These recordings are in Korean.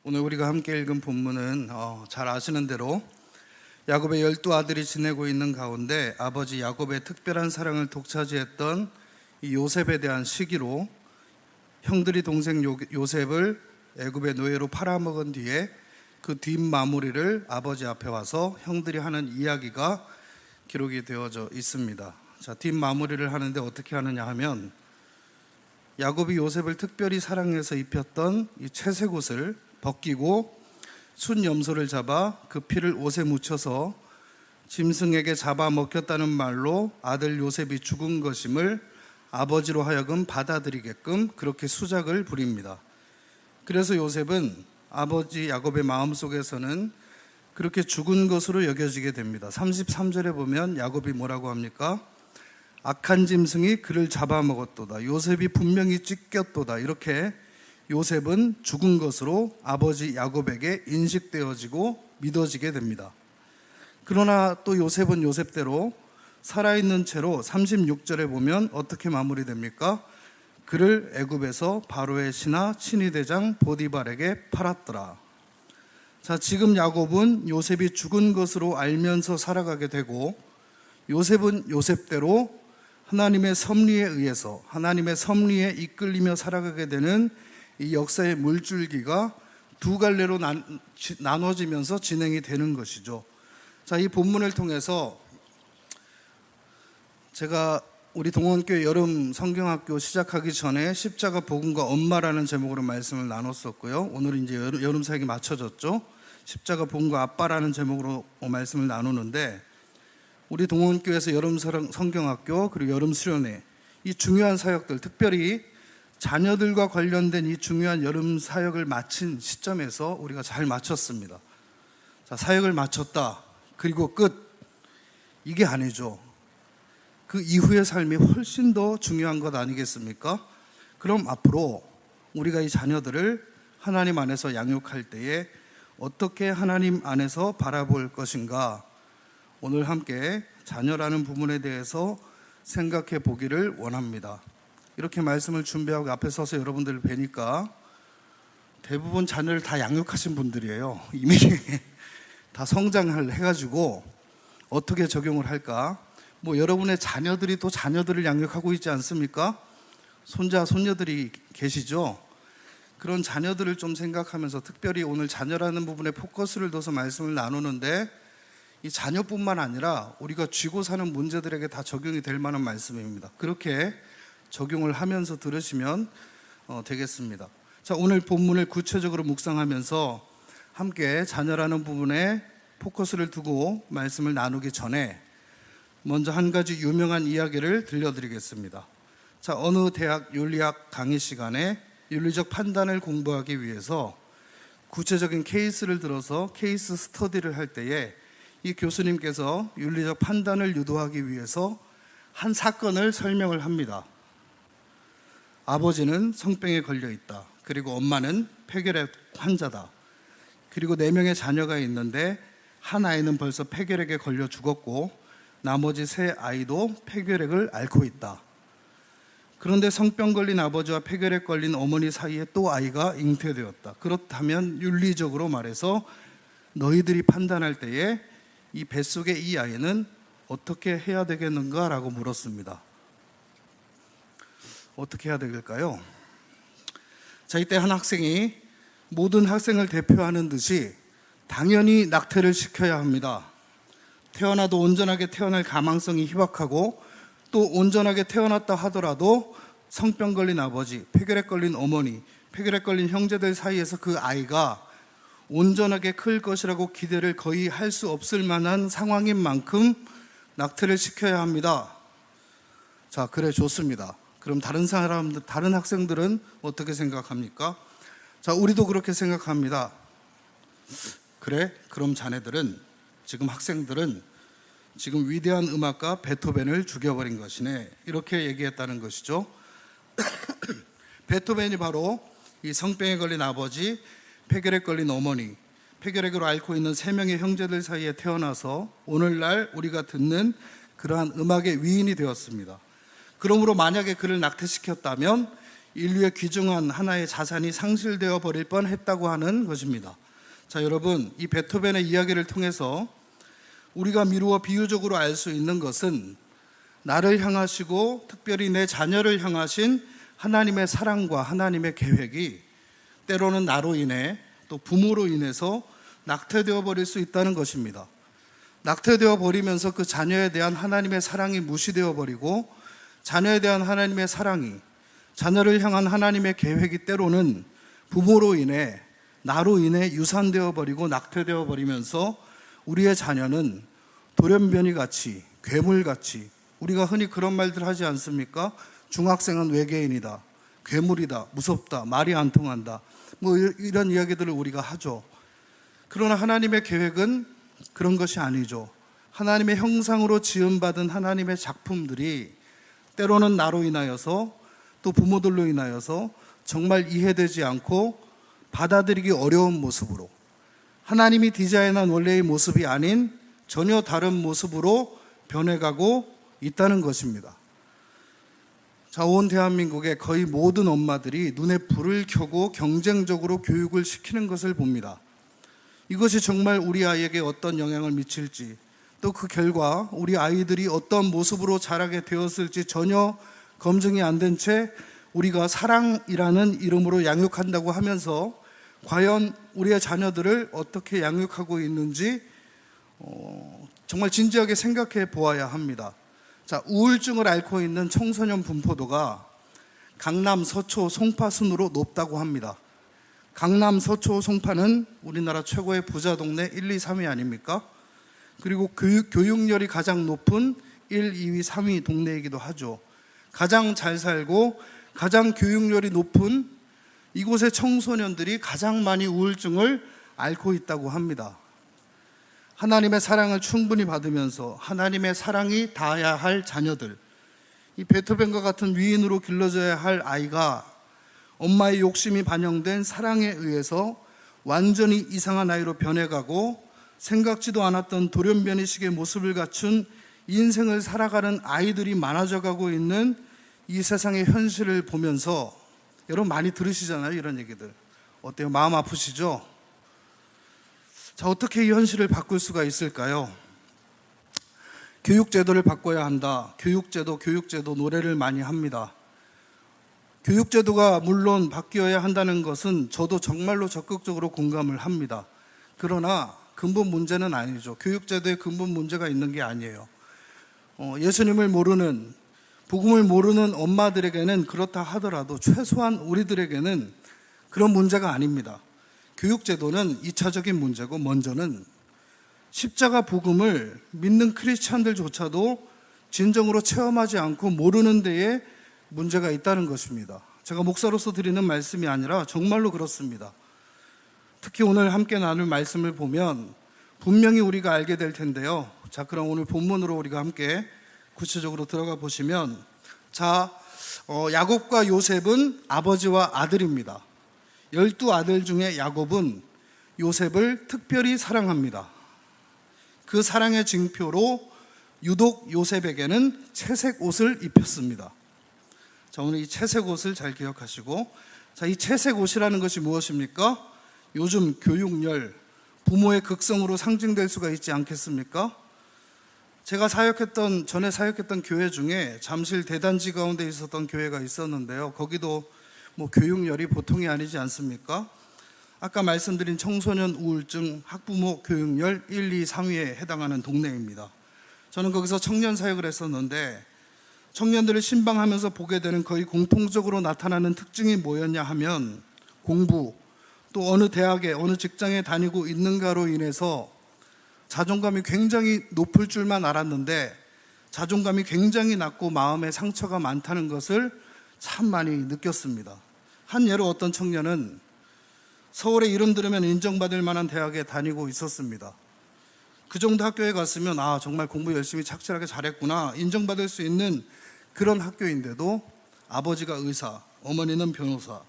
오늘 우리가 함께 읽은 본문은 잘 아시는 대로 야곱의 12아들이 지내고 있는 가운데 아버지 야곱의 특별한 사랑을 독차지했던 이 요셉에 대한 시기로 형들이 동생 요셉을 애굽의 노예로 팔아먹은 뒤에 그 뒷마무리를 아버지 앞에 와서 형들이 하는 이야기가 기록이 되어져 있습니다. 자, 뒷마무리를 하는데 어떻게 하느냐 하면 야곱이 요셉을 특별히 사랑해서 입혔던 이 채색 옷을 벗기고 순 염소를 잡아 그 피를 옷에 묻혀서 짐승에게 잡아먹혔다는 말로 아들 요셉이 죽은 것임을 아버지로 하여금 받아들이게끔 그렇게 수작을 부립니다. 그래서 요셉은 아버지 야곱의 마음속에서는 그렇게 죽은 것으로 여겨지게 됩니다. 33절에 보면 야곱이 뭐라고 합니까? 악한 짐승이 그를 잡아먹었도다. 요셉이 분명히 찢겼도다. 이렇게 요셉은 죽은 것으로 아버지 야곱에게 인식되어지고 믿어지게 됩니다. 그러나 또 요셉은 요셉대로 살아있는 채로 36절에 보면 어떻게 마무리됩니까? 그를 애굽에서 바로의 신하 친위대장 보디발에게 팔았더라. 자, 지금 야곱은 요셉이 죽은 것으로 알면서 살아가게 되고, 요셉은 요셉대로 하나님의 섭리에 의해서 하나님의 섭리에 이끌리며 살아가게 되는 이 역사의 물줄기가 두 갈래로 나눠지면서 진행이 되는 것이죠. 자, 이 본문을 통해서 제가 우리 동원교회 여름 성경학교 시작하기 전에 십자가 복음과 엄마라는 제목으로 말씀을 나눴었고요. 오늘은 이제 여름 사역이 맞춰졌죠. 십자가 복음과 아빠라는 제목으로 말씀을 나누는데, 우리 동원교회에서 여름 성경학교 그리고 여름 수련회 이 중요한 사역들, 특별히 자녀들과 관련된 이 중요한 여름 사역을 마친 시점에서 우리가 잘 마쳤습니다. 자, 사역을 마쳤다. 그리고 끝. 이게 아니죠. 그 이후의 삶이 훨씬 더 중요한 것 아니겠습니까? 그럼 앞으로 우리가 이 자녀들을 하나님 안에서 양육할 때에 어떻게 하나님 안에서 바라볼 것인가? 오늘 함께 자녀라는 부분에 대해서 생각해 보기를 원합니다. 이렇게 말씀을 준비하고 앞에 서서 여러분들을 뵈니까 대부분 자녀를 다 양육하신 분들이에요. 이미 다 성장을 해가지고 어떻게 적용을 할까? 여러분의 자녀들이 또 자녀들을 양육하고 있지 않습니까? 손자, 손녀들이 계시죠? 그런 자녀들을 좀 생각하면서 특별히 오늘 자녀라는 부분에 포커스를 둬서 말씀을 나누는데, 이 자녀뿐만 아니라 우리가 쥐고 사는 문제들에게 다 적용이 될 만한 말씀입니다. 그렇게 적용을 하면서 들으시면 되겠습니다. 자, 오늘 본문을 구체적으로 묵상하면서 함께 자녀라는 부분에 포커스를 두고 말씀을 나누기 전에 먼저 한 가지 유명한 이야기를 들려드리겠습니다. 자, 어느 대학 윤리학 강의 시간에 윤리적 판단을 공부하기 위해서 구체적인 케이스를 들어서 케이스 스터디를 할 때에 이 교수님께서 윤리적 판단을 유도하기 위해서 한 사건을 설명을 합니다. 아버지는 성병에 걸려 있다. 그리고 엄마는 폐결핵 환자다. 그리고 4명의 자녀가 있는데 한 아이는 벌써 폐결핵에 걸려 죽었고 나머지 3아이도 폐결핵을 앓고 있다. 그런데 성병 걸린 아버지와 폐결핵 걸린 어머니 사이에 또 아이가 잉태되었다. 그렇다면 윤리적으로 말해서 너희들이 판단할 때에 이 뱃속의 이 아이는 어떻게 해야 되겠는가라고 물었습니다. 어떻게 해야 될까요? 자, 이때 한 학생이 모든 학생을 대표하는 듯이 당연히 낙태를 시켜야 합니다. 태어나도 온전하게 태어날 가망성이 희박하고 또 온전하게 태어났다 하더라도 성병 걸린 아버지, 폐결핵 걸린 어머니, 폐결핵 걸린 형제들 사이에서 그 아이가 온전하게 클 것이라고 기대를 거의 할 수 없을 만한 상황인 만큼 낙태를 시켜야 합니다. 자, 그래, 좋습니다. 그럼 다른 학생들은 어떻게 생각합니까? 자, 우리도 그렇게 생각합니다. 그래, 그럼 학생들은 지금 위대한 음악가 베토벤을 죽여버린 것이네. 이렇게 얘기했다는 것이죠. 베토벤이 바로 이 성병에 걸린 아버지, 폐결핵 걸린 어머니, 폐결핵으로 앓고 있는 3명의 형제들 사이에 태어나서 오늘날 우리가 듣는 그러한 음악의 위인이 되었습니다. 그러므로 만약에 그를 낙태시켰다면 인류의 귀중한 하나의 자산이 상실되어 버릴 뻔했다고 하는 것입니다. 자, 여러분, 이 베토벤의 이야기를 통해서 우리가 미루어 비유적으로 알 수 있는 것은 나를 향하시고 특별히 내 자녀를 향하신 하나님의 사랑과 하나님의 계획이 때로는 나로 인해 또 부모로 인해서 낙태되어 버릴 수 있다는 것입니다. 낙태되어 버리면서 그 자녀에 대한 하나님의 사랑이 무시되어 버리고 자녀에 대한 하나님의 사랑이 자녀를 향한 하나님의 계획이 때로는 부모로 인해 나로 인해 유산되어 버리고 낙태되어 버리면서 우리의 자녀는 돌연변이 같이 괴물같이, 우리가 흔히 그런 말들 하지 않습니까? 중학생은 외계인이다, 괴물이다, 무섭다, 말이 안 통한다, 뭐 이런 이야기들을 우리가 하죠. 그러나 하나님의 계획은 그런 것이 아니죠. 하나님의 형상으로 지음받은 하나님의 작품들이 때로는 나로 인하여서 또 부모들로 인하여서 정말 이해되지 않고 받아들이기 어려운 모습으로, 하나님이 디자인한 원래의 모습이 아닌 전혀 다른 모습으로 변해가고 있다는 것입니다. 자, 온 대한민국의 거의 모든 엄마들이 눈에 불을 켜고 경쟁적으로 교육을 시키는 것을 봅니다. 이것이 정말 우리 아이에게 어떤 영향을 미칠지, 또 그 결과 우리 아이들이 어떤 모습으로 자라게 되었을지 전혀 검증이 안 된 채 우리가 사랑이라는 이름으로 양육한다고 하면서 과연 우리의 자녀들을 어떻게 양육하고 있는지 정말 진지하게 생각해 보아야 합니다. 자, 우울증을 앓고 있는 청소년 분포도가 강남, 서초, 송파 순으로 높다고 합니다. 강남, 서초, 송파는 우리나라 최고의 부자 동네 1, 2, 3위 아닙니까? 그리고 교육열이 가장 높은 1, 2위, 3위 동네이기도 하죠. 가장 잘 살고 가장 교육열이 높은 이곳의 청소년들이 가장 많이 우울증을 앓고 있다고 합니다. 하나님의 사랑을 충분히 받으면서 하나님의 사랑이 닿아야 할 자녀들, 이 베토벤과 같은 위인으로 길러져야 할 아이가 엄마의 욕심이 반영된 사랑에 의해서 완전히 이상한 아이로 변해가고 생각지도 않았던 돌연변이식의 모습을 갖춘 인생을 살아가는 아이들이 많아져 가고 있는 이 세상의 현실을 보면서, 여러분 많이 들으시잖아요, 이런 얘기들. 어때요? 마음 아프시죠? 자, 어떻게 이 현실을 바꿀 수가 있을까요? 교육제도를 바꿔야 한다. 교육제도 노래를 많이 합니다. 교육제도가 물론 바뀌어야 한다는 것은 저도 정말로 적극적으로 공감을 합니다. 그러나 근본 문제는 아니죠. 교육제도에 근본 문제가 있는 게 아니에요. 예수님을 모르는, 복음을 모르는 엄마들에게는 그렇다 하더라도 최소한 우리들에게는 그런 문제가 아닙니다. 교육제도는 2차적인 문제고, 먼저는 십자가 복음을 믿는 크리스찬들조차도 진정으로 체험하지 않고 모르는 데에 문제가 있다는 것입니다. 제가 목사로서 드리는 말씀이 아니라 정말로 그렇습니다. 특히 오늘 함께 나눌 말씀을 보면 분명히 우리가 알게 될 텐데요. 자, 그럼 오늘 본문으로 우리가 함께 구체적으로 들어가 보시면, 자, 야곱과 요셉은 아버지와 아들입니다. 12아들 중에 야곱은 요셉을 특별히 사랑합니다. 그 사랑의 징표로 유독 요셉에게는 채색 옷을 입혔습니다. 자, 오늘 이 채색 옷을 잘 기억하시고, 자, 이 채색 옷이라는 것이 무엇입니까? 요즘 교육열, 부모의 극성으로 상징될 수가 있지 않겠습니까? 제가 전에 사역했던 교회 중에 잠실 대단지 가운데 있었던 교회가 있었는데요. 거기도 뭐 교육열이 보통이 아니지 않습니까? 아까 말씀드린 청소년 우울증, 학부모 교육열 1, 2, 3위에 해당하는 동네입니다. 저는 거기서 청년 사역을 했었는데 청년들을 신방하면서 보게 되는 거의 공통적으로 나타나는 특징이 뭐였냐 하면, 공부, 또 어느 대학에 어느 직장에 다니고 있는가로 인해서 자존감이 굉장히 높을 줄만 알았는데 자존감이 굉장히 낮고 마음에 상처가 많다는 것을 참 많이 느꼈습니다. 한 예로 어떤 청년은 서울에 이름 들으면 인정받을 만한 대학에 다니고 있었습니다. 그 정도 학교에 갔으면 정말 공부 열심히 착실하게 잘했구나, 인정받을 수 있는 그런 학교인데도 아버지가 의사, 어머니는 변호사,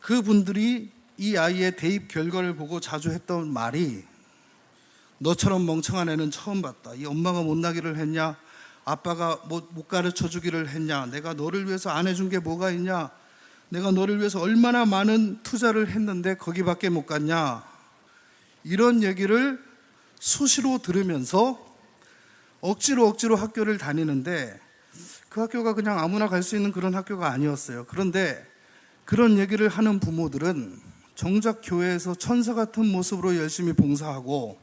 그분들이 이 아이의 대입 결과를 보고 자주 했던 말이, 너처럼 멍청한 애는 처음 봤다. 이 엄마가 못나기를 했냐? 아빠가 못 가르쳐 주기를 했냐? 내가 너를 위해서 안 해준 게 뭐가 있냐? 내가 너를 위해서 얼마나 많은 투자를 했는데 거기밖에 못 갔냐? 이런 얘기를 수시로 들으면서 억지로 학교를 다니는데 그 학교가 그냥 아무나 갈 수 있는 그런 학교가 아니었어요. 그런데 그런 얘기를 하는 부모들은 정작 교회에서 천사 같은 모습으로 열심히 봉사하고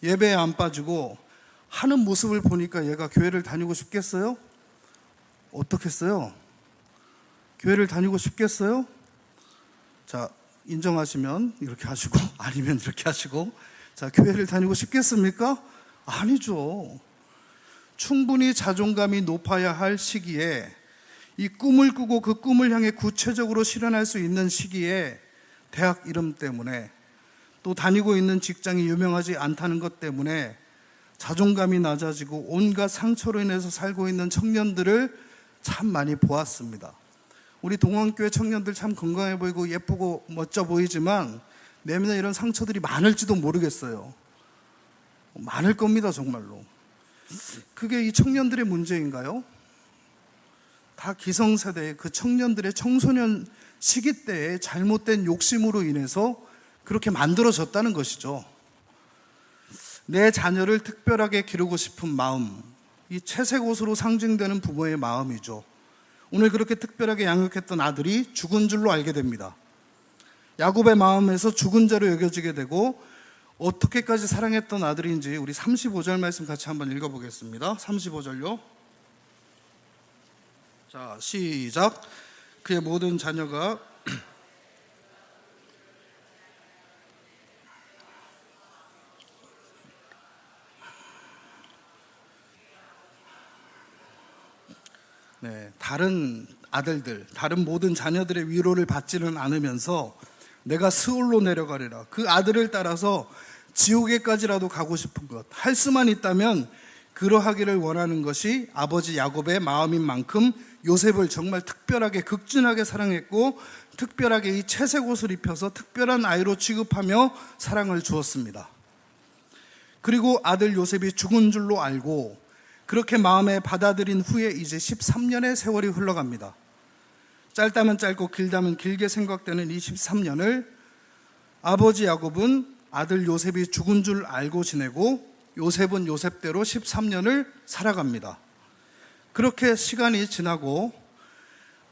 예배에 안 빠지고 하는 모습을 보니까 얘가 교회를 다니고 싶겠어요? 어떻겠어요? 교회를 다니고 싶겠어요? 자, 인정하시면 이렇게 하시고 아니면 이렇게 하시고. 자, 교회를 다니고 싶겠습니까? 아니죠. 충분히 자존감이 높아야 할 시기에, 이 꿈을 꾸고 그 꿈을 향해 구체적으로 실현할 수 있는 시기에 대학 이름 때문에, 또 다니고 있는 직장이 유명하지 않다는 것 때문에 자존감이 낮아지고 온갖 상처로 인해서 살고 있는 청년들을 참 많이 보았습니다. 우리 동원교회 청년들 참 건강해 보이고 예쁘고 멋져 보이지만 내면에 이런 상처들이 많을지도 모르겠어요. 많을 겁니다, 정말로. 그게 이 청년들의 문제인가요? 다 기성세대의 그 청년들의 청소년 시기 때의 잘못된 욕심으로 인해서 그렇게 만들어졌다는 것이죠. 내 자녀를 특별하게 기르고 싶은 마음, 이 채색 옷으로 상징되는 부모의 마음이죠. 오늘 그렇게 특별하게 양육했던 아들이 죽은 줄로 알게 됩니다. 야곱의 마음에서 죽은 자로 여겨지게 되고, 어떻게까지 사랑했던 아들인지 우리 35절 말씀 같이 한번 읽어보겠습니다. 35절요. 자, 시작. 그의 모든 자녀가 다른 아들들, 다른 모든 자녀들의 위로를 받지는 않으면서 내가 스올로 내려가리라. 그 아들을 따라서 지옥에까지라도 가고 싶은 것, 할 수만 있다면 그러하기를 원하는 것이 아버지 야곱의 마음인 만큼 요셉을 정말 특별하게 극진하게 사랑했고, 특별하게 이 채색 옷을 입혀서 특별한 아이로 취급하며 사랑을 주었습니다. 그리고 아들 요셉이 죽은 줄로 알고 그렇게 마음에 받아들인 후에 이제 13년의 세월이 흘러갑니다. 짧다면 짧고 길다면 길게 생각되는 이 13년을 아버지 야곱은 아들 요셉이 죽은 줄 알고 지내고, 요셉은 요셉대로 13년을 살아갑니다. 그렇게 시간이 지나고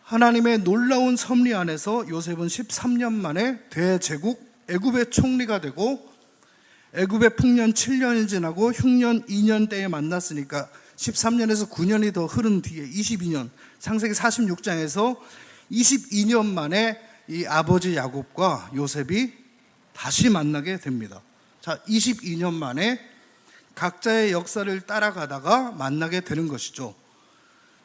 하나님의 놀라운 섭리 안에서 요셉은 13년 만에 대제국 애굽의 총리가 되고, 애굽의 풍년 7년이 지나고 흉년 2년 때에 만났으니까 13년에서 9년이 더 흐른 뒤에 22년, 창세기 46장에서 22년 만에 이 아버지 야곱과 요셉이 다시 만나게 됩니다. 자, 22년 만에 각자의 역사를 따라가다가 만나게 되는 것이죠.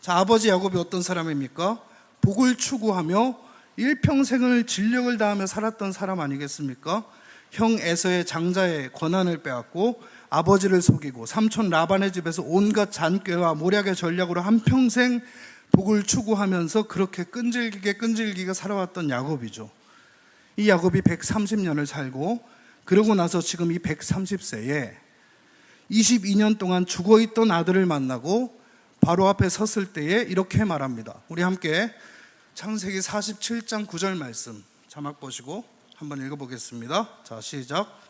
자, 아버지 야곱이 어떤 사람입니까? 복을 추구하며 일평생을 진력을 다하며 살았던 사람 아니겠습니까? 형 에서의 장자의 권한을 빼앗고 아버지를 속이고 삼촌 라반의 집에서 온갖 잔꾀와 모략의 전략으로 한평생 복을 추구하면서 그렇게 끈질기게 살아왔던 야곱이죠. 이 야곱이 130년을 살고, 그러고 나서 지금 이 130세에 22년 동안 죽어있던 아들을 만나고 바로 앞에 섰을 때에 이렇게 말합니다. 우리 함께 창세기 47장 9절 말씀 자막 보시고 한번 읽어보겠습니다. 자, 시작.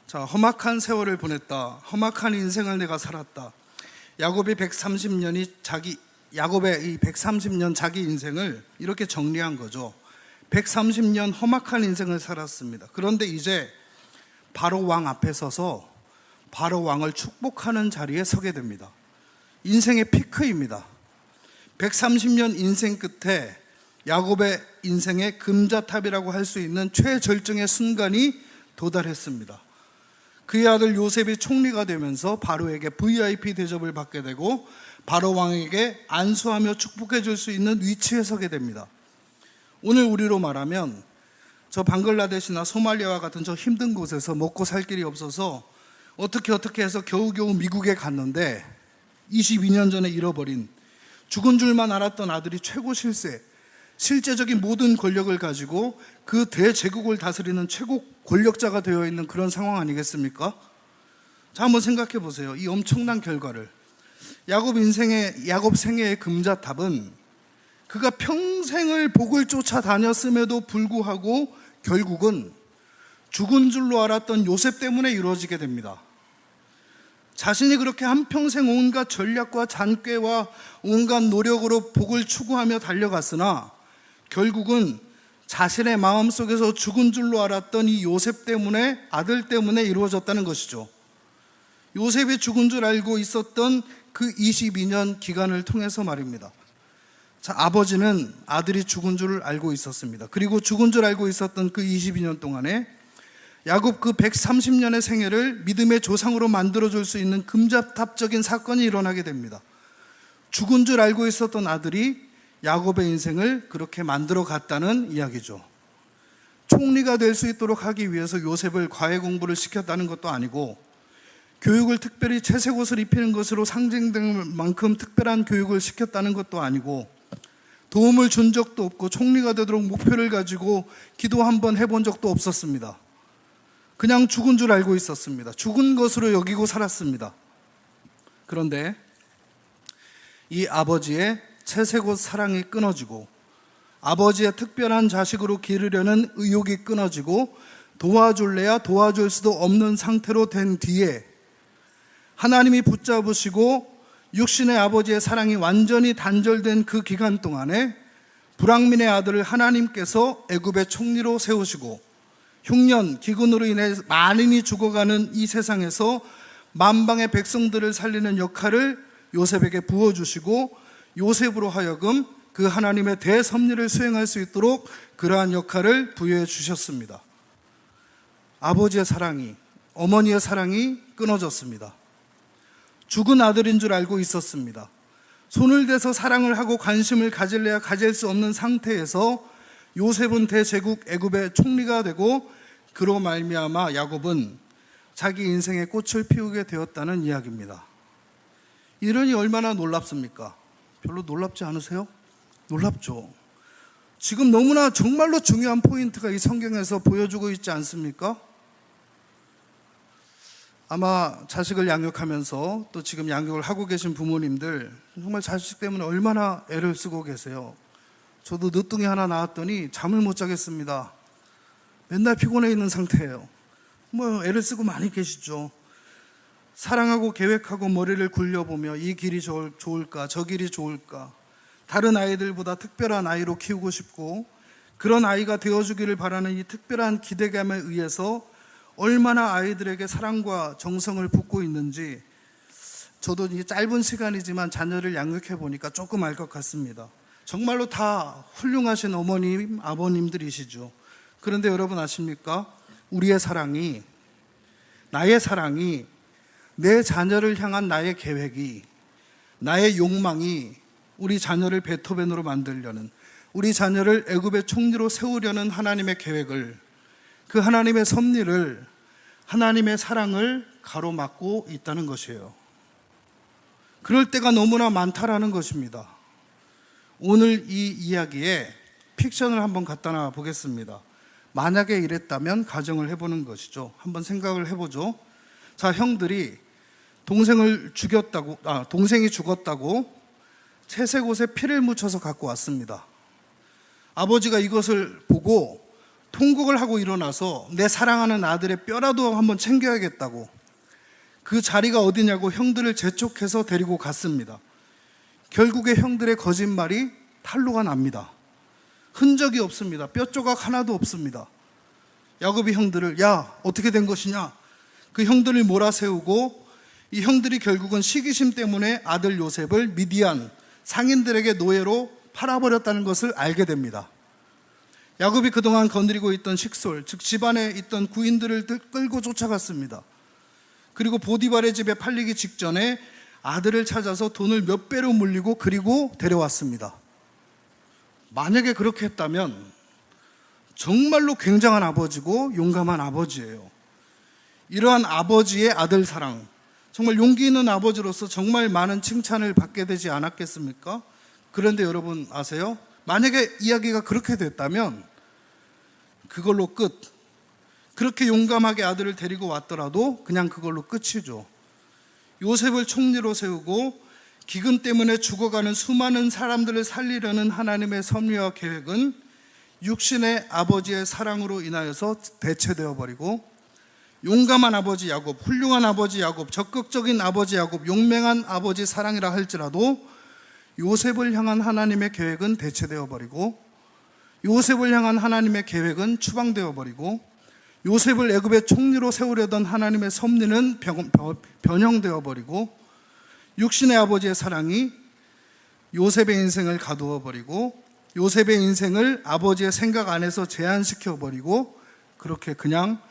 자, 험악한 세월을 보냈다. 험악한 인생을 내가 살았다. 야곱의 이 130년 자기 인생을 이렇게 정리한 거죠. 130년 험악한 인생을 살았습니다. 그런데 이제 바로 왕 앞에 서서 바로 왕을 축복하는 자리에 서게 됩니다. 인생의 피크입니다. 130년 인생 끝에 야곱의 인생의 금자탑이라고 할 수 있는 최절정의 순간이 도달했습니다. 그의 아들 요셉이 총리가 되면서 바로에게 VIP 대접을 받게 되고 바로 왕에게 안수하며 축복해 줄 수 있는 위치에 서게 됩니다. 오늘 우리로 말하면 저 방글라데시나 소말리아와 같은 저 힘든 곳에서 먹고 살 길이 없어서 어떻게 해서 겨우겨우 미국에 갔는데 22년 전에 잃어버린 죽은 줄만 알았던 아들이 최고 실세, 실제적인 모든 권력을 가지고 그 대제국을 다스리는 최고 권력자가 되어 있는 그런 상황 아니겠습니까? 자, 한번 생각해 보세요. 이 엄청난 결과를. 야곱 생애의 금자탑은 그가 평생을 복을 쫓아다녔음에도 불구하고 결국은 죽은 줄로 알았던 요셉 때문에 이루어지게 됩니다. 자신이 그렇게 한평생 온갖 전략과 잔꾀와 온갖 노력으로 복을 추구하며 달려갔으나 결국은 자신의 마음속에서 죽은 줄로 알았던 이 요셉 때문에, 아들 때문에 이루어졌다는 것이죠. 요셉이 죽은 줄 알고 있었던 그 22년 기간을 통해서 말입니다. 자, 아버지는 아들이 죽은 줄 알고 있었습니다. 그리고 죽은 줄 알고 있었던 그 22년 동안에 야곱 그 130년의 생애를 믿음의 조상으로 만들어줄 수 있는 금자탑적인 사건이 일어나게 됩니다. 죽은 줄 알고 있었던 아들이 야곱의 인생을 그렇게 만들어 갔다는 이야기죠. 총리가 될 수 있도록 하기 위해서 요셉을 과외 공부를 시켰다는 것도 아니고, 교육을 특별히 채색 옷을 입히는 것으로 상징될 만큼 특별한 교육을 시켰다는 것도 아니고, 도움을 준 적도 없고, 총리가 되도록 목표를 가지고 기도 한번 해본 적도 없었습니다. 그냥 죽은 줄 알고 있었습니다. 죽은 것으로 여기고 살았습니다. 그런데 이 아버지의 채색옷 사랑이 끊어지고, 아버지의 특별한 자식으로 기르려는 의욕이 끊어지고, 도와줄래야 도와줄 수도 없는 상태로 된 뒤에 하나님이 붙잡으시고 육신의 아버지의 사랑이 완전히 단절된 그 기간 동안에 불황민의 아들을 하나님께서 애굽의 총리로 세우시고, 흉년, 기근으로 인해 만인이 죽어가는 이 세상에서 만방의 백성들을 살리는 역할을 요셉에게 부어주시고, 요셉으로 하여금 그 하나님의 대섭리를 수행할 수 있도록 그러한 역할을 부여해 주셨습니다. 아버지의 사랑이, 어머니의 사랑이 끊어졌습니다. 죽은 아들인 줄 알고 있었습니다. 손을 대서 사랑을 하고 관심을 가질래야 가질 수 없는 상태에서 요셉은 대제국 애굽의 총리가 되고, 그로 말미암아 야곱은 자기 인생의 꽃을 피우게 되었다는 이야기입니다. 이러니 얼마나 놀랍습니까? 별로 놀랍지 않으세요? 놀랍죠. 지금 너무나 정말로 중요한 포인트가 이 성경에서 보여주고 있지 않습니까? 아마 자식을 양육하면서 또 지금 양육을 하고 계신 부모님들 정말 자식 때문에 얼마나 애를 쓰고 계세요. 저도 늦둥이 하나 낳았더니 잠을 못 자겠습니다. 맨날 피곤해 있는 상태예요. 애를 쓰고 많이 계시죠. 사랑하고 계획하고 머리를 굴려보며 이 길이 좋을까, 저 길이 좋을까, 다른 아이들보다 특별한 아이로 키우고 싶고, 그런 아이가 되어주기를 바라는 이 특별한 기대감에 의해서 얼마나 아이들에게 사랑과 정성을 붓고 있는지 저도 이 짧은 시간이지만 자녀를 양육해 보니까 조금 알 것 같습니다. 정말로 다 훌륭하신 어머님, 아버님들이시죠. 그런데 여러분 아십니까? 우리의 사랑이, 나의 사랑이, 내 자녀를 향한 나의 계획이, 나의 욕망이 우리 자녀를 베토벤으로 만들려는, 우리 자녀를 애굽의 총리로 세우려는 하나님의 계획을, 그 하나님의 섭리를, 하나님의 사랑을 가로막고 있다는 것이에요. 그럴 때가 너무나 많다라는 것입니다. 오늘 이 이야기에 픽션을 한번 갖다 놔 보겠습니다. 만약에 이랬다면 가정을 해보는 것이죠. 한번 생각을 해보죠. 자, 형들이 동생이 죽었다고 채색 옷에 피를 묻혀서 갖고 왔습니다. 아버지가 이것을 보고 통곡을 하고 일어나서 내 사랑하는 아들의 뼈라도 한번 챙겨야겠다고 그 자리가 어디냐고 형들을 재촉해서 데리고 갔습니다. 결국에 형들의 거짓말이 탄로가 납니다. 흔적이 없습니다. 뼈 조각 하나도 없습니다. 야곱이 형들을, 야, 어떻게 된 것이냐? 그 형들을 몰아세우고, 이 형들이 결국은 시기심 때문에 아들 요셉을 미디안 상인들에게 노예로 팔아버렸다는 것을 알게 됩니다. 야곱이 그동안 거느리고 있던 식솔, 즉 집안에 있던 구인들을 끌고 쫓아갔습니다. 그리고 보디발의 집에 팔리기 직전에 아들을 찾아서 돈을 몇 배로 물리고 그리고 데려왔습니다. 만약에 그렇게 했다면 정말로 굉장한 아버지고 용감한 아버지예요. 이러한 아버지의 아들 사랑, 정말 용기 있는 아버지로서 정말 많은 칭찬을 받게 되지 않았겠습니까? 그런데 여러분 아세요? 만약에 이야기가 그렇게 됐다면 그걸로 끝. 그렇게 용감하게 아들을 데리고 왔더라도 그냥 그걸로 끝이죠. 요셉을 총리로 세우고 기근 때문에 죽어가는 수많은 사람들을 살리려는 하나님의 섭리와 계획은 육신의 아버지의 사랑으로 인하여서 대체되어 버리고, 용감한 아버지 야곱, 훌륭한 아버지 야곱, 적극적인 아버지 야곱, 용맹한 아버지 사랑이라 할지라도 요셉을 향한 하나님의 계획은 대체되어 버리고, 요셉을 향한 하나님의 계획은 추방되어 버리고, 요셉을 애굽의 총리로 세우려던 하나님의 섭리는 변형되어 버리고, 육신의 아버지의 사랑이 요셉의 인생을 가두어 버리고, 요셉의 인생을 아버지의 생각 안에서 제한시켜 버리고, 그렇게 그냥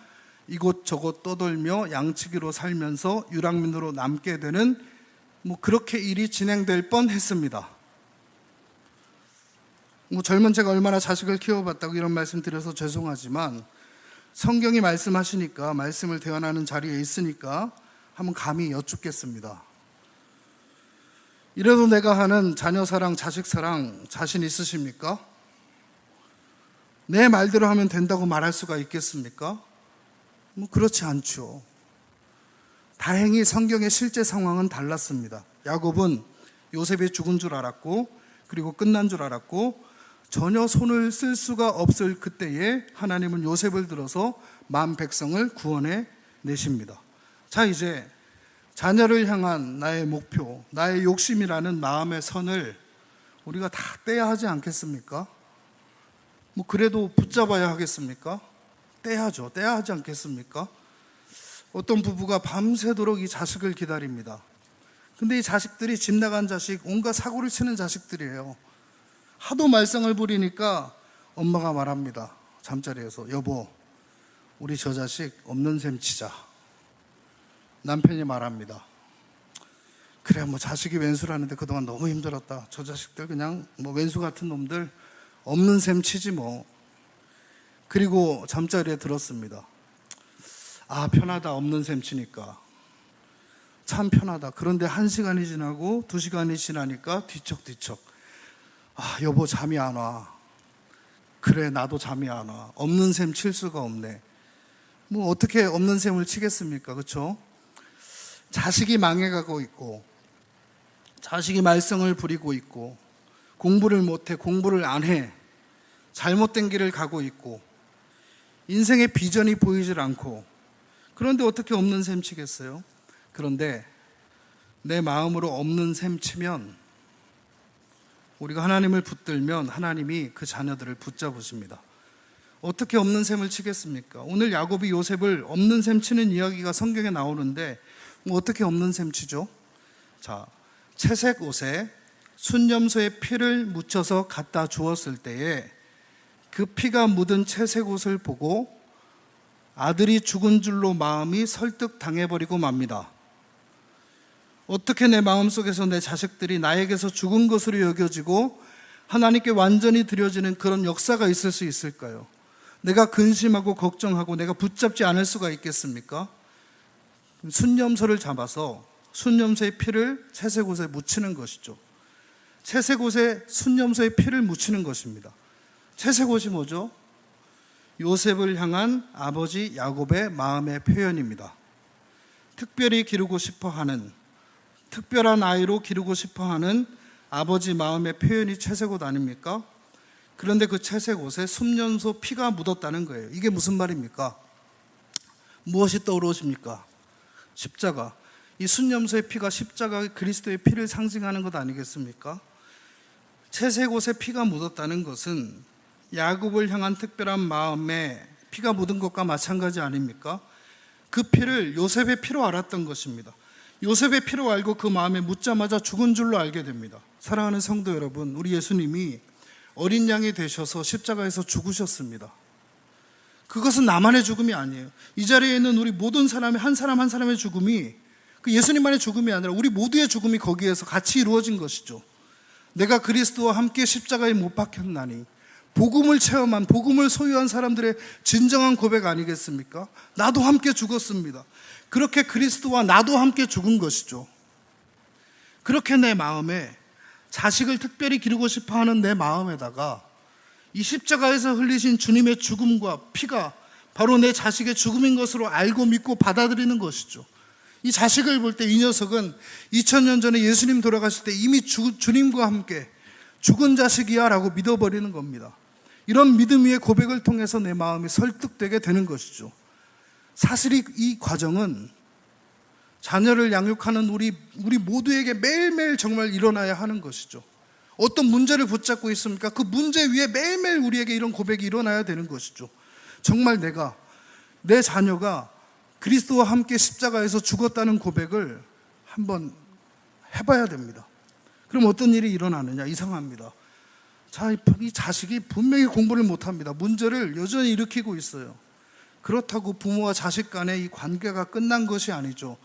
이곳저곳 떠돌며 양치기로 살면서 유랑민으로 남게 되는, 그렇게 일이 진행될 뻔했습니다. 젊은 제가 얼마나 자식을 키워봤다고 이런 말씀 드려서 죄송하지만, 성경이 말씀하시니까, 말씀을 대언하는 자리에 있으니까 한번 감히 여쭙겠습니다. 이래도 내가 하는 자녀 사랑, 자식 사랑 자신 있으십니까? 내 말대로 하면 된다고 말할 수가 있겠습니까? 그렇지 않죠. 다행히 성경의 실제 상황은 달랐습니다. 야곱은 요셉이 죽은 줄 알았고, 그리고 끝난 줄 알았고, 전혀 손을 쓸 수가 없을 그때에 하나님은 요셉을 들어서 만 백성을 구원해 내십니다. 자, 이제 자녀를 향한 나의 목표, 나의 욕심이라는 마음의 선을 우리가 다 떼야 하지 않겠습니까? 그래도 붙잡아야 하겠습니까? 떼야죠. 떼야 하지 않겠습니까? 어떤 부부가 밤새도록 이 자식을 기다립니다. 근데 이 자식들이 집 나간 자식, 온갖 사고를 치는 자식들이에요. 하도 말썽을 부리니까 엄마가 말합니다. 잠자리에서, 여보, 우리 저 자식 없는 셈 치자. 남편이 말합니다. 그래, 자식이 왼수라는데 그동안 너무 힘들었다. 저 자식들 그냥 왼수 같은 놈들 없는 셈 치지 뭐. 그리고 잠자리에 들었습니다. 아, 편하다. 없는 셈 치니까. 참 편하다. 그런데 1시간이 지나고 2시간이 지나니까 뒤척뒤척. 아, 여보 잠이 안 와. 그래, 나도 잠이 안 와. 없는 셈 칠 수가 없네. 어떻게 없는 셈을 치겠습니까? 그렇죠? 자식이 망해가고 있고, 자식이 말썽을 부리고 있고, 공부를 못해, 공부를 안 해, 잘못된 길을 가고 있고, 인생의 비전이 보이질 않고, 그런데 어떻게 없는 셈 치겠어요? 그런데 내 마음으로 없는 셈 치면, 우리가 하나님을 붙들면 하나님이 그 자녀들을 붙잡으십니다. 어떻게 없는 셈을 치겠습니까? 오늘 야곱이 요셉을 없는 셈 치는 이야기가 성경에 나오는데 어떻게 없는 셈 치죠? 자, 채색 옷에 순념소의 피를 묻혀서 갖다 주었을 때에 그 피가 묻은 채색 옷을 보고 아들이 죽은 줄로 마음이 설득당해버리고 맙니다. 어떻게 내 마음속에서 내 자식들이 나에게서 죽은 것으로 여겨지고 하나님께 완전히 드려지는 그런 역사가 있을 수 있을까요? 내가 근심하고 걱정하고 내가 붙잡지 않을 수가 있겠습니까? 순념소를 잡아서 순념소의 피를 채색 옷에 묻히는 것이죠. 채색 옷에 순념소의 피를 묻히는 것입니다. 채색 옷이 뭐죠? 요셉을 향한 아버지 야곱의 마음의 표현입니다. 특별히 기르고 싶어하는, 특별한 아이로 기르고 싶어하는 아버지 마음의 표현이 채색 옷 아닙니까? 그런데 그 채색 옷에 순념소 피가 묻었다는 거예요. 이게 무슨 말입니까? 무엇이 떠오르십니까? 십자가. 이 순념소의 피가 십자가 그리스도의 피를 상징하는 것 아니겠습니까? 채색 옷에 피가 묻었다는 것은 야곱을 향한 특별한 마음에 피가 묻은 것과 마찬가지 아닙니까? 그 피를 요셉의 피로 알았던 것입니다. 요셉의 피로 알고 그 마음에 묻자마자 죽은 줄로 알게 됩니다. 사랑하는 성도 여러분, 우리 예수님이 어린 양이 되셔서 십자가에서 죽으셨습니다. 그것은 나만의 죽음이 아니에요. 이 자리에 있는 우리 모든 사람의 한 사람 한 사람의 죽음이, 그 예수님만의 죽음이 아니라 우리 모두의 죽음이 거기에서 같이 이루어진 것이죠. 내가 그리스도와 함께 십자가에 못 박혔나니, 복음을 체험한, 복음을 소유한 사람들의 진정한 고백 아니겠습니까? 나도 함께 죽었습니다. 그렇게 그리스도와 나도 함께 죽은 것이죠. 그렇게 내 마음에 자식을 특별히 기르고 싶어 하는 내 마음에다가 이 십자가에서 흘리신 주님의 죽음과 피가 바로 내 자식의 죽음인 것으로 알고 믿고 받아들이는 것이죠. 이 자식을 볼 때 이 녀석은 2000년 전에 예수님 돌아가실 때 이미 주님과 함께 죽은 자식이야 라고 믿어버리는 겁니다. 이런 믿음 위의 고백을 통해서 내 마음이 설득되게 되는 것이죠. 사실 이 과정은 자녀를 양육하는 우리 모두에게 매일매일 정말 일어나야 하는 것이죠. 어떤 문제를 붙잡고 있습니까? 그 문제 위에 매일매일 우리에게 이런 고백이 일어나야 되는 것이죠. 정말 내 자녀가 그리스도와 함께 십자가에서 죽었다는 고백을 한번 해봐야 됩니다. 그럼 어떤 일이 일어나느냐? 이상합니다. 이 자식이 분명히 공부를 못합니다. 문제를 여전히 일으키고 있어요. 그렇다고 부모와 자식 간의 이 관계가 끝난 것이 아니죠.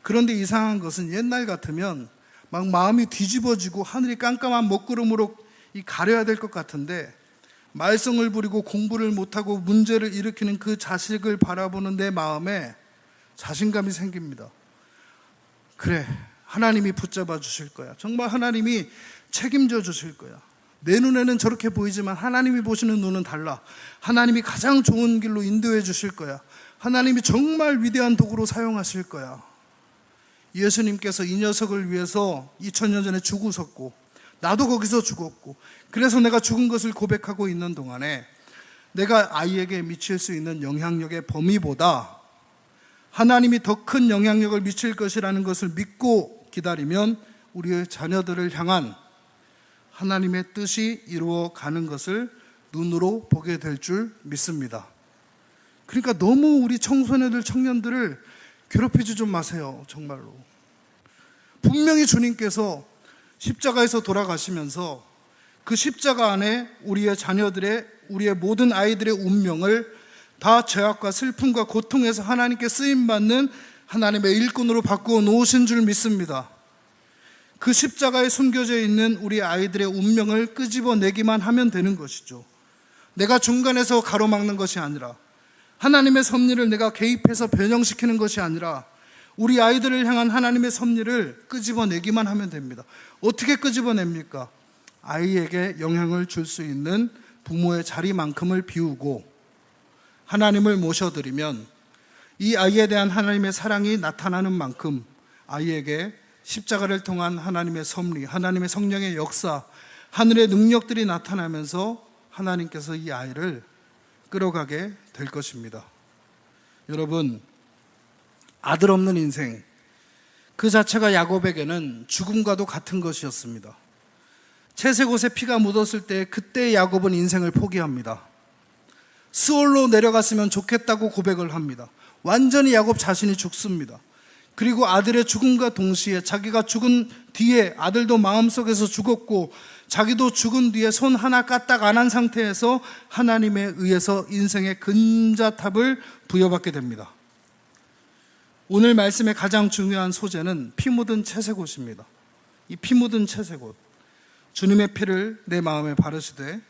그런데 이상한 것은 옛날 같으면 막 마음이 뒤집어지고 하늘이 깜깜한 먹구름으로 가려야 될 것 같은데 말썽을 부리고 공부를 못하고 문제를 일으키는 그 자식을 바라보는 내 마음에 자신감이 생깁니다. 그래, 하나님이 붙잡아 주실 거야. 정말 하나님이 책임져 주실 거야. 내 눈에는 저렇게 보이지만 하나님이 보시는 눈은 달라. 하나님이 가장 좋은 길로 인도해 주실 거야. 하나님이 정말 위대한 도구로 사용하실 거야. 예수님께서 이 녀석을 위해서 2000년 전에 죽으셨고 나도 거기서 죽었고 그래서 내가 죽은 것을 고백하고 있는 동안에 내가 아이에게 미칠 수 있는 영향력의 범위보다 하나님이 더 큰 영향력을 미칠 것이라는 것을 믿고 기다리면 우리의 자녀들을 향한 하나님의 뜻이 이루어가는 것을 눈으로 보게 될 줄 믿습니다. 그러니까 너무 우리 청소년들, 청년들을 괴롭히지 좀 마세요. 정말로. 분명히 주님께서 십자가에서 돌아가시면서 그 십자가 안에 우리의 자녀들의, 우리의 모든 아이들의 운명을 다 죄악과 슬픔과 고통에서 하나님께 쓰임받는 하나님의 일꾼으로 바꾸어 놓으신 줄 믿습니다. 그 십자가에 숨겨져 있는 우리 아이들의 운명을 끄집어내기만 하면 되는 것이죠. 내가 중간에서 가로막는 것이 아니라, 하나님의 섭리를 내가 개입해서 변형시키는 것이 아니라 우리 아이들을 향한 하나님의 섭리를 끄집어내기만 하면 됩니다. 어떻게 끄집어냅니까? 아이에게 영향을 줄 수 있는 부모의 자리만큼을 비우고 하나님을 모셔드리면 이 아이에 대한 하나님의 사랑이 나타나는 만큼 아이에게 십자가를 통한 하나님의 섭리, 하나님의 성령의 역사, 하늘의 능력들이 나타나면서 하나님께서 이 아이를 끌어가게 될 것입니다. 여러분, 아들 없는 인생, 그 자체가 야곱에게는 죽음과도 같은 것이었습니다. 채색옷에 피가 묻었을 때 그때 야곱은 인생을 포기합니다. 스올로 내려갔으면 좋겠다고 고백을 합니다. 완전히 야곱 자신이 죽습니다. 그리고 아들의 죽음과 동시에 자기가 죽은 뒤에 아들도 마음속에서 죽었고 자기도 죽은 뒤에 손 하나 까딱 안 한 상태에서 하나님에 의해서 인생의 근자탑을 부여받게 됩니다. 오늘 말씀의 가장 중요한 소재는 피 묻은 채색옷입니다. 이 피 묻은 채색옷, 주님의 피를 내 마음에 바르시되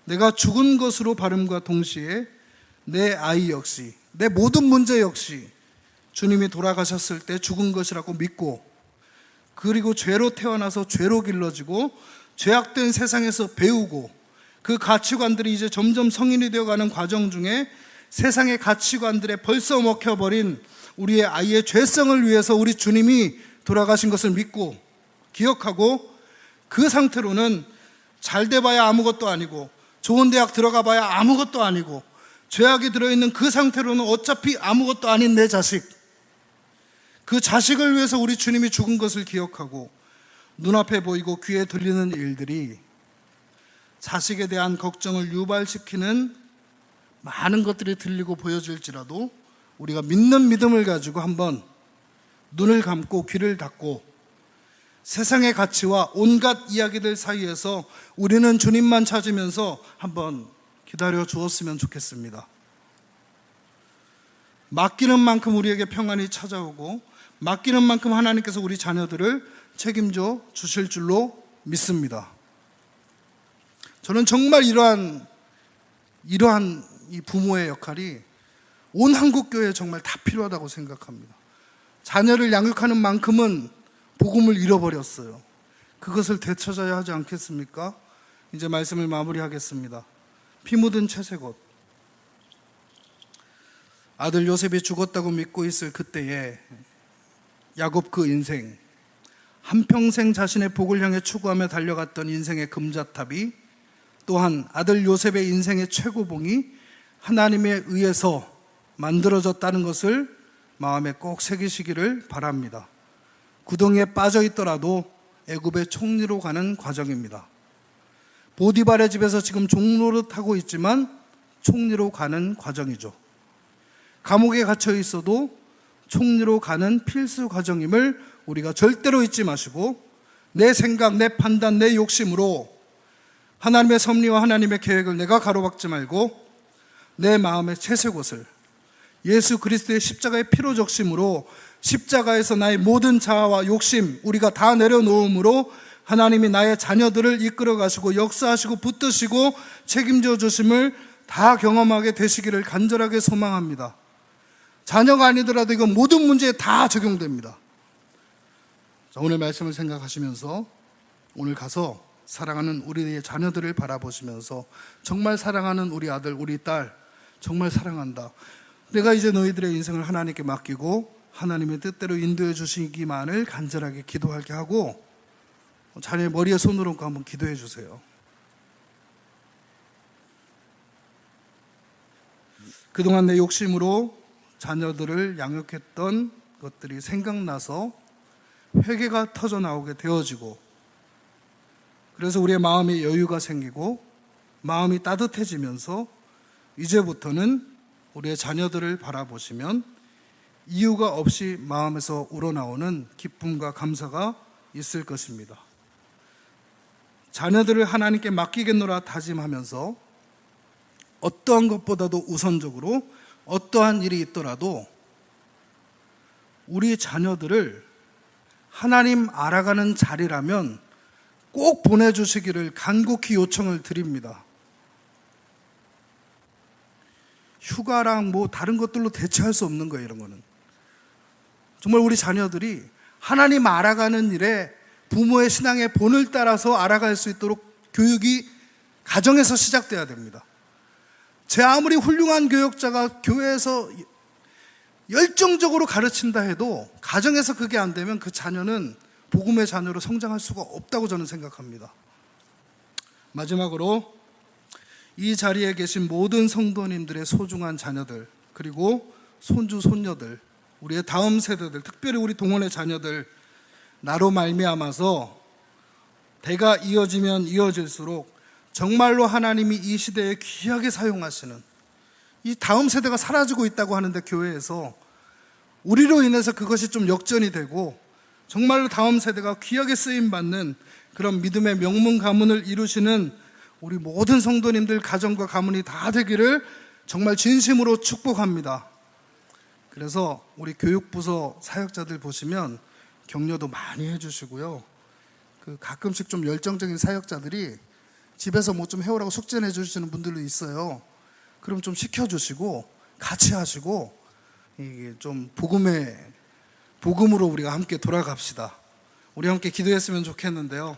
내가 죽은 것으로 바름과 동시에 내 아이 역시, 내 모든 문제 역시 주님이 돌아가셨을 때 죽은 것이라고 믿고, 그리고 죄로 태어나서 죄로 길러지고 죄악된 세상에서 배우고 그 가치관들이 이제 점점 성인이 되어가는 과정 중에 세상의 가치관들에 벌써 먹혀버린 우리의 아이의 죄성을 위해서 우리 주님이 돌아가신 것을 믿고 기억하고, 그 상태로는 잘 돼봐야 아무것도 아니고 좋은 대학 들어가봐야 아무것도 아니고 죄악이 들어있는 그 상태로는 어차피 아무것도 아닌 내 자식, 그 자식을 위해서 우리 주님이 죽은 것을 기억하고 눈앞에 보이고 귀에 들리는 일들이 자식에 대한 걱정을 유발시키는 많은 것들이 들리고 보여질지라도 우리가 믿는 믿음을 가지고 한번 눈을 감고 귀를 닫고 세상의 가치와 온갖 이야기들 사이에서 우리는 주님만 찾으면서 한번 기다려 주었으면 좋겠습니다. 맡기는 만큼 우리에게 평안이 찾아오고 맡기는 만큼 하나님께서 우리 자녀들을 책임져 주실 줄로 믿습니다. 저는 정말 이러한 이 부모의 역할이 온 한국교회에 정말 다 필요하다고 생각합니다. 자녀를 양육하는 만큼은 복음을 잃어버렸어요. 그것을 되찾아야 하지 않겠습니까? 이제 말씀을 마무리하겠습니다. 피 묻은 채색옷. 아들 요셉이 죽었다고 믿고 있을 그때에 야곱 그 인생, 한평생 자신의 복을 향해 추구하며 달려갔던 인생의 금자탑이 또한 아들 요셉의 인생의 최고봉이 하나님에 의해서 만들어졌다는 것을 마음에 꼭 새기시기를 바랍니다. 구덩이에 빠져 있더라도 애굽의 총리로 가는 과정입니다. 보디발의 집에서 지금 종노릇하고 있지만 총리로 가는 과정이죠. 감옥에 갇혀 있어도 총리로 가는 필수 과정임을 우리가 절대로 잊지 마시고 내 생각, 내 판단, 내 욕심으로 하나님의 섭리와 하나님의 계획을 내가 가로막지 말고 내 마음의 채색옷을 예수 그리스도의 십자가의 피로 적심으로 십자가에서 나의 모든 자아와 욕심 우리가 다 내려놓음으로 하나님이 나의 자녀들을 이끌어 가시고 역사하시고 붙드시고 책임져 주심을 다 경험하게 되시기를 간절하게 소망합니다. 자녀가 아니더라도 이건 모든 문제에 다 적용됩니다. 자, 오늘 말씀을 생각하시면서 오늘 가서 사랑하는 우리의 자녀들을 바라보시면서 정말 사랑하는 우리 아들, 우리 딸 정말 사랑한다. 내가 이제 너희들의 인생을 하나님께 맡기고 하나님의 뜻대로 인도해 주시기만을 간절하게 기도하게 하고 자녀의 머리에 손을 얹고 한번 기도해 주세요. 그동안 내 욕심으로 자녀들을 양육했던 것들이 생각나서 회개가 터져 나오게 되어지고 그래서 우리의 마음에 여유가 생기고 마음이 따뜻해지면서 이제부터는 우리의 자녀들을 바라보시면 이유가 없이 마음에서 우러나오는 기쁨과 감사가 있을 것입니다. 자녀들을 하나님께 맡기겠노라 다짐하면서 어떠한 것보다도 우선적으로 어떠한 일이 있더라도 우리 자녀들을 하나님 알아가는 자리라면 꼭 보내주시기를 간곡히 요청을 드립니다. 휴가랑 뭐 다른 것들로 대체할 수 없는 거예요. 이런 거는 정말 우리 자녀들이 하나님 알아가는 일에 부모의 신앙의 본을 따라서 알아갈 수 있도록 교육이 가정에서 시작돼야 됩니다. 제 아무리 훌륭한 교육자가 교회에서 열정적으로 가르친다 해도 가정에서 그게 안 되면 그 자녀는 복음의 자녀로 성장할 수가 없다고 저는 생각합니다. 마지막으로 이 자리에 계신 모든 성도님들의 소중한 자녀들 그리고 손주 손녀들 우리의 다음 세대들 특별히 우리 동원의 자녀들 나로 말미암아서 대가 이어지면 이어질수록 정말로 하나님이 이 시대에 귀하게 사용하시는 이 다음 세대가 사라지고 있다고 하는데 교회에서 우리로 인해서 그것이 좀 역전이 되고 정말로 다음 세대가 귀하게 쓰임받는 그런 믿음의 명문 가문을 이루시는 우리 모든 성도님들 가정과 가문이 다 되기를 정말 진심으로 축복합니다. 그래서 우리 교육부서 사역자들 보시면 격려도 많이 해주시고요. 가끔씩 좀 열정적인 사역자들이 집에서 뭐 좀 해오라고 숙제 내주시는 분들도 있어요. 그럼 좀 시켜주시고 같이 하시고 이게 좀 복음으로 우리가 함께 돌아갑시다. 우리 함께 기도했으면 좋겠는데요.